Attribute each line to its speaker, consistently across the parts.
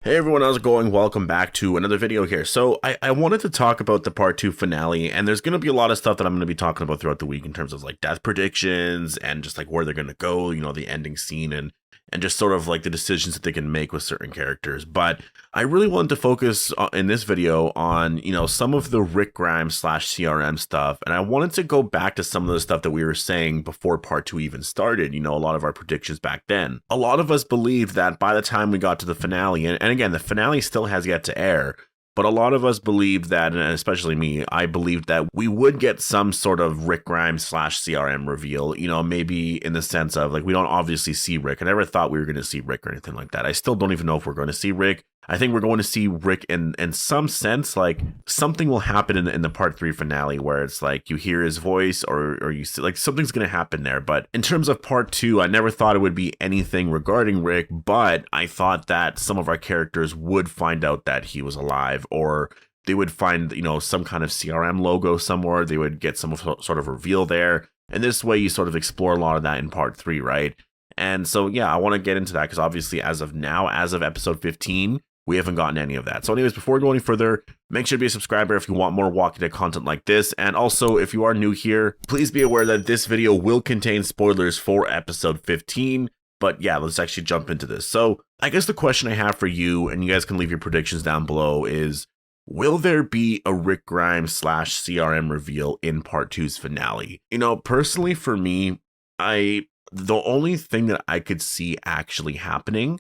Speaker 1: Hey everyone, how's it going? Welcome back to another video here. So I wanted to talk about the part 2 finale, and there's going to be a lot of stuff that I'm going to be talking about throughout the week in terms of like death predictions and just like where they're going to go, the ending scene and just sort of like the decisions that they can make with certain characters. But I really wanted to focus in this video on, some of the Rick Grimes / CRM stuff. And I wanted to go back to some of the stuff that we were saying before part 2 even started, a lot of our predictions back then. A lot of us believed that by the time we got to the finale, and again, the finale still has yet to air, but a lot of us believed that, and especially me, I believed that we would get some sort of Rick Grimes / CRM reveal, maybe in the sense of like, we don't obviously see Rick. I never thought we were going to see Rick or anything like that. I still don't even know if we're going to see Rick. I think we're going to see Rick in some sense, like something will happen in the part 3 finale where it's like you hear his voice or you see like something's going to happen there. But in terms of part 2, I never thought it would be anything regarding Rick, but I thought that some of our characters would find out that he was alive, or they would find, some kind of CRM logo somewhere. They would get some sort of reveal there. And this way you sort of explore a lot of that in part 3, right? And so, yeah, I want to get into that because obviously as of now, as of episode 15, we haven't gotten any of that. So anyways, before we go any further, make sure to be a subscriber if you want more Walking Dead content like this. And also, if you are new here, please be aware that this video will contain spoilers for episode 15. But yeah, let's actually jump into this. So I guess the question I have for you, and you guys can leave your predictions down below, is will there be a Rick Grimes / CRM reveal in part 2's finale? Personally for me, the only thing that I could see actually happening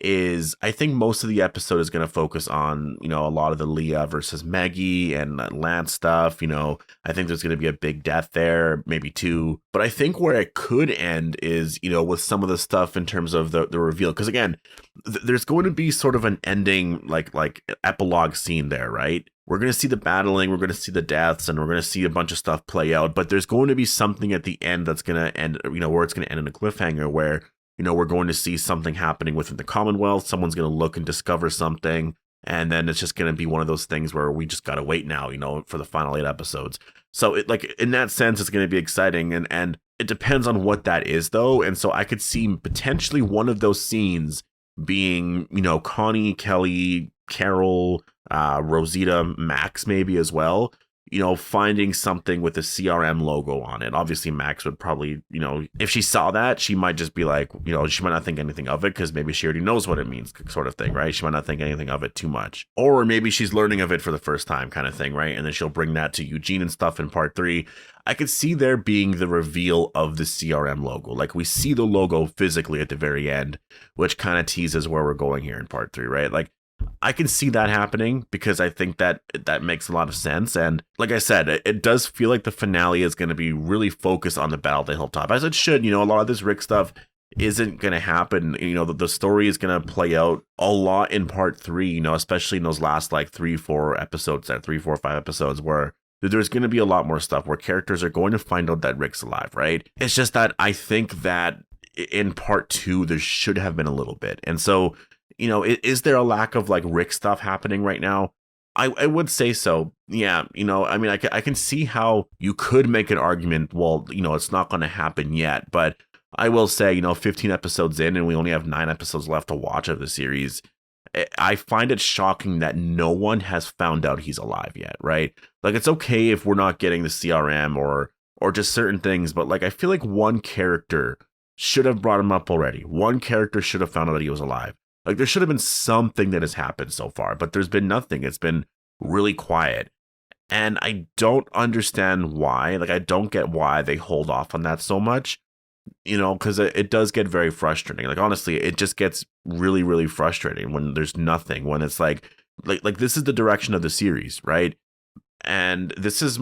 Speaker 1: is I think most of the episode is going to focus on, a lot of the Leah versus Maggie and Lance stuff. I think there's going to be a big death there, maybe 2. But I think where it could end is, with some of the stuff in terms of the reveal. Because again, there's going to be sort of an ending, like epilogue scene there, right? We're going to see the battling, we're going to see the deaths, and we're going to see a bunch of stuff play out. But there's going to be something at the end that's going to end, where it's going to end in a cliffhanger where we're going to see something happening within the Commonwealth. Someone's going to look and discover something. And then it's just going to be one of those things where we just got to wait now, for the final 8 episodes. So in that sense, it's going to be exciting. And it depends on what that is, though. And so I could see potentially one of those scenes being, Connie, Kelly, Carol, Rosita, Max maybe as well. Finding something with a CRM logo on it. Obviously, Max would probably, if she saw that, she might just be like, she might not think anything of it because maybe she already knows what it means, sort of thing, right? She might not think anything of it too much. Or maybe she's learning of it for the first time kind of thing, right? And then she'll bring that to Eugene and stuff in part 3. I could see there being the reveal of the CRM logo. Like we see the logo physically at the very end, which kind of teases where we're going here in part 3, right? Like, I can see that happening because I think that makes a lot of sense. And like I said, it does feel like the finale is going to be really focused on the battle at the hilltop, as it should. A lot of this Rick stuff isn't going to happen. The story is going to play out a lot in part 3, especially in those last like 3-4 episodes, that 3, 4, 5 episodes where there's going to be a lot more stuff where characters are going to find out that Rick's alive, right? It's just that I think that in part 2, there should have been a little bit. And so, is there a lack of like Rick stuff happening right now? I would say so. Yeah. I can see how you could make an argument. Well, it's not going to happen yet, but I will say, 15 episodes in and we only have 9 episodes left to watch of the series. I find it shocking that no one has found out he's alive yet, right? Like it's okay if we're not getting the CRM or just certain things, but like I feel like one character should have brought him up already. One character should have found out that he was alive. Like there should have been something that has happened so far, but there's been nothing. It's been really quiet. And I don't understand why. Like I don't get why they hold off on that so much, because it does get very frustrating. Like honestly, it just gets really, really frustrating when there's nothing, when it's like this is the direction of the series, right? And this is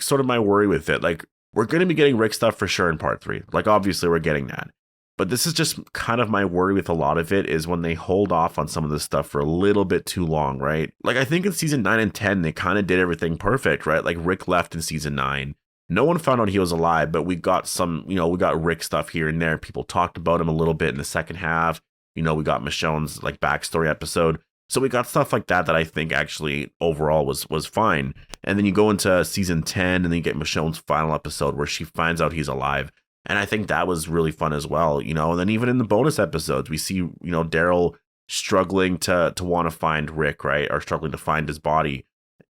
Speaker 1: sort of my worry with it. Like we're going to be getting Rick stuff for sure in part 3. Like obviously we're getting that. But this is just kind of my worry with a lot of it is when they hold off on some of this stuff for a little bit too long, right? Like I think in season 9 and 10, they kind of did everything perfect, right? Like Rick left in season 9. No one found out he was alive, but we got some, we got Rick stuff here and there. People talked about him a little bit in the second half. We got Michonne's like backstory episode. So we got stuff like that I think actually overall was fine. And then you go into season 10 and then you get Michonne's final episode where she finds out he's alive. And I think that was really fun as well, and then even in the bonus episodes, we see, Daryl struggling to want to find Rick, right? Or struggling to find his body.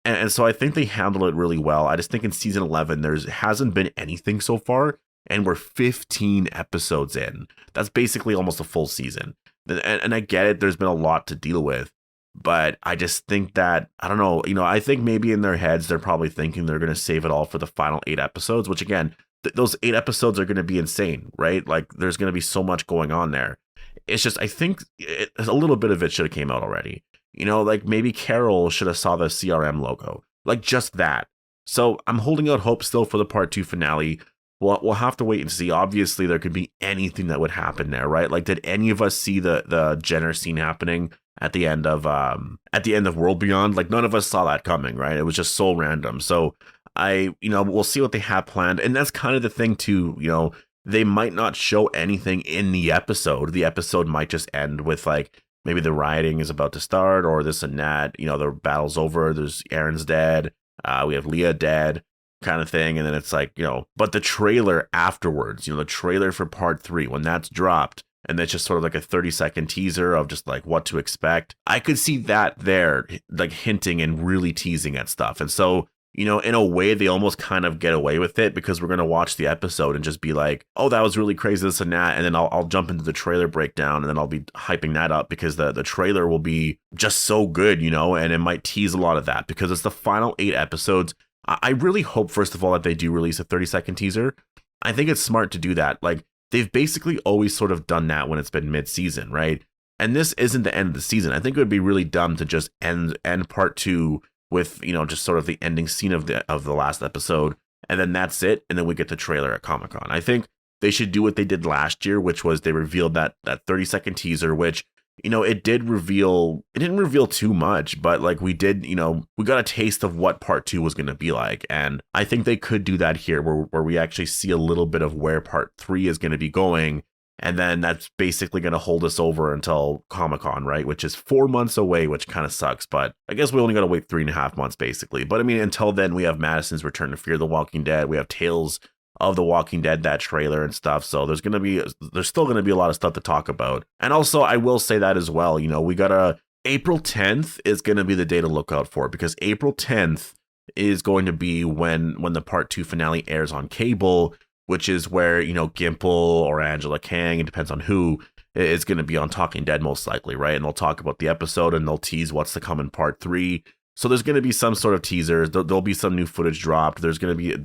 Speaker 1: And so I think they handled it really well. I just think in season 11, hasn't been anything so far. And we're 15 episodes in. That's basically almost a full season. And I get it. There's been a lot to deal with. But I just think that, I don't know, I think maybe in their heads, they're probably thinking they're going to save it all for the final 8 episodes, which again, those 8 episodes are going to be insane, right? Like there's going to be so much going on there. It's just, I think a little bit of it should have came out already. Like maybe Carol should have saw the CRM logo, like just that. So I'm holding out hope still for the part 2 finale. We'll have to wait and see. Obviously, there could be anything that would happen there, right? Like, did any of us see the Jenner scene happening at the end of World Beyond? Like, none of us saw that coming, right? It was just so random. So we'll see what they have planned, and that's kind of the thing too. They might not show anything in the episode. The episode might just end with like maybe the rioting is about to start, or this and that. The battle's over. There's Aaron's dead. We have Leah dead, kind of thing. And then it's like, but the trailer afterwards, the trailer for part 3, when that's dropped, and that's just sort of like a 30-second teaser of just like what to expect. I could see that there, like hinting and really teasing at stuff. And so, in a way, they almost kind of get away with it because we're going to watch the episode and just be like, oh, that was really crazy, this and that. And then I'll jump into the trailer breakdown, and then I'll be hyping that up because the trailer will be just so good, and it might tease a lot of that because it's the final 8 episodes. I really hope, first of all, that they do release a 30-second teaser. I think it's smart to do that. Like, they've basically always sort of done that when it's been mid-season, right? And this isn't the end of the season. I think it would be really dumb to just end part 2 with, just sort of the ending scene of the last episode, and then that's it, and then we get the trailer at Comic-Con. I think they should do what they did last year, which was they revealed that 30-second teaser, which, it didn't reveal too much, but like we did, we got a taste of what part 2 was going to be like. And I think they could do that here where we actually see a little bit of where part 3 is going to be going. And then that's basically going to hold us over until Comic-Con, right? Which is 4 months away, which kind of sucks. But I guess we only got to wait 3.5 months, basically. But I mean, until then, we have Madison's Return to Fear the Walking Dead. We have Tales of the Walking Dead, that trailer and stuff. So there's still going to be a lot of stuff to talk about. And also, I will say that as well. We got April 10th is going to be the day to look out for, because April 10th is going to be when the part 2 finale airs on cable, which is where, Gimple or Angela Kang, it depends on who, is going to be on Talking Dead most likely, right? And they'll talk about the episode and they'll tease what's to come in part 3. So there's going to be some sort of teasers. There'll be some new footage dropped. There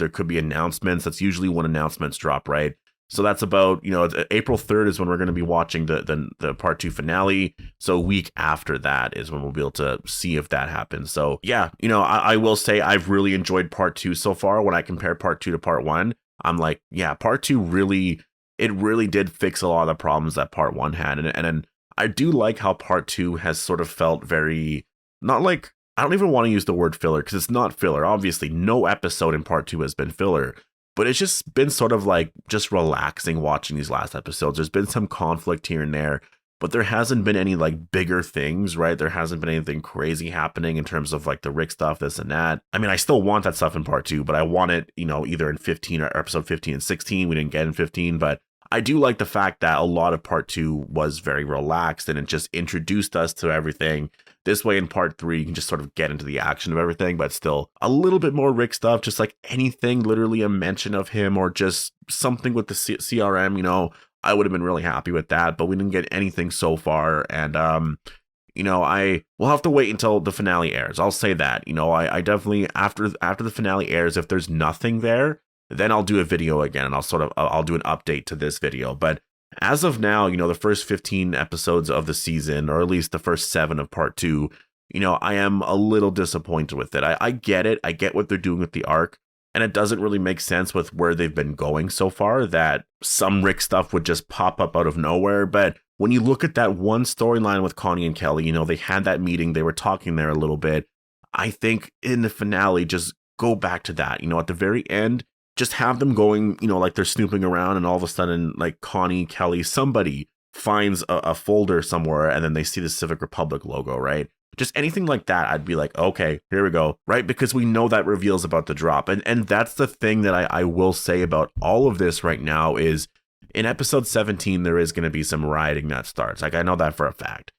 Speaker 1: could be announcements. That's usually when announcements drop, right? So that's about, April 3rd is when we're going to be watching the part 2 finale. So a week after that is when we'll be able to see if that happens. So yeah, I will say I've really enjoyed part 2 so far. When I compare part 2 to part 1, I'm like, yeah, part 2 really did fix a lot of the problems that part 1 had. And I do like how part 2 has sort of felt very, not like, I don't even want to use the word filler because it's not filler. Obviously, no episode in part 2 has been filler, but it's just been sort of like just relaxing watching these last episodes. There's been some conflict here and there, but there hasn't been any like bigger things, right? There hasn't been anything crazy happening in terms of like the Rick stuff, this and that. I mean, I still want that stuff in part 2, but I want it, either in 15 or episode 15 and 16. We didn't get in 15, but I do like the fact that a lot of part 2 was very relaxed and it just introduced us to everything. This way in part 3, you can just sort of get into the action of everything, but still a little bit more Rick stuff, just like anything, literally a mention of him or just something with the CRM, I would have been really happy with that, but we didn't get anything so far. And, I will have to wait until the finale airs. I'll say that, I definitely, after the finale airs, if there's nothing there, then I'll do a video again and I'll do an update to this video. But as of now, the first 15 episodes of the season, or at least the first 7 of part 2, I am a little disappointed with it. I get it. I get what they're doing with the arc. And it doesn't really make sense with where they've been going so far, that some Rick stuff would just pop up out of nowhere. But when you look at that one storyline with Connie and Kelly, they had that meeting, they were talking there a little bit. I think in the finale, just go back to that, at the very end, just have them going, like they're snooping around and all of a sudden, like Connie, Kelly, somebody finds a folder somewhere and then they see the Civic Republic logo, right? Just anything like that, I'd be like, okay, here we go, right? Because we know that reveal's about to drop. And that's the thing that I will say about all of this right now is in episode 17, there is going to be some rioting that starts. Like, I know that for a fact.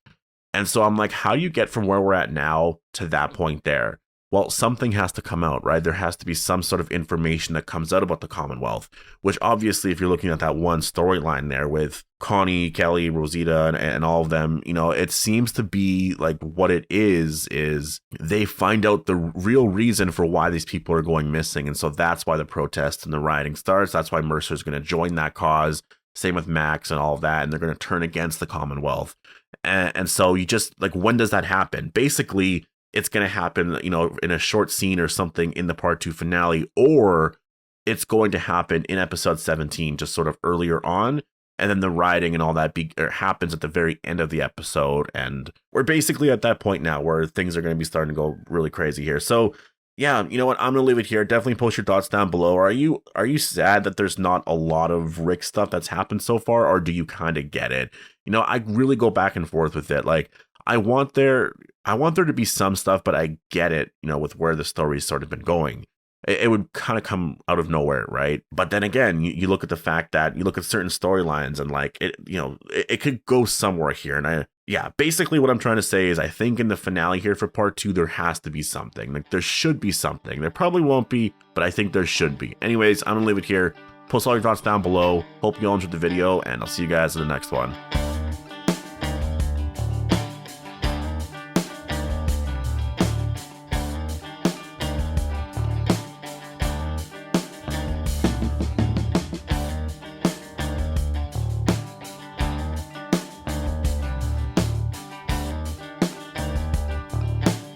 Speaker 1: And so I'm like, how do you get from where we're at now to that point there? Well, something has to come out, right? There has to be some sort of information that comes out about the Commonwealth, which obviously, if you're looking at that one storyline there with Connie, Kelly, Rosita, and all of them, you know, it seems to be like what it is they find out the real reason for why these people are going missing. And so that's why the protest and the rioting starts. That's why Mercer's going to join that cause. Same with Max and all of that. And they're going to turn against the Commonwealth. And so you just like, when does that happen? Basically, it's going to happen, you know, in a short scene or something in the part 2 finale, or it's going to happen in episode 17, just sort of earlier on. And then the rioting and all that happens at the very end of the episode. And we're basically at that point now where things are going to be starting to go really crazy here. So yeah, you know what? I'm going to leave it here. Definitely post your thoughts down below. Are you sad that there's not a lot of Rick stuff that's happened so far? Or do you kind of get it? You know, I really go back and forth with it. Like, I want there to be some stuff, but I get it, you know, with where the story's sort of been going. It would kind of come out of nowhere, right? But then again, you look at the fact that you look at certain storylines and like it, you know, it could go somewhere here. And basically what I'm trying to say is I think in the finale here for part 2, there has to be something. Like, there should be something. There probably won't be, but I think there should be. Anyways, I'm gonna leave it here. Post all your thoughts down below. Hope you all enjoyed the video, and I'll see you guys in the next one.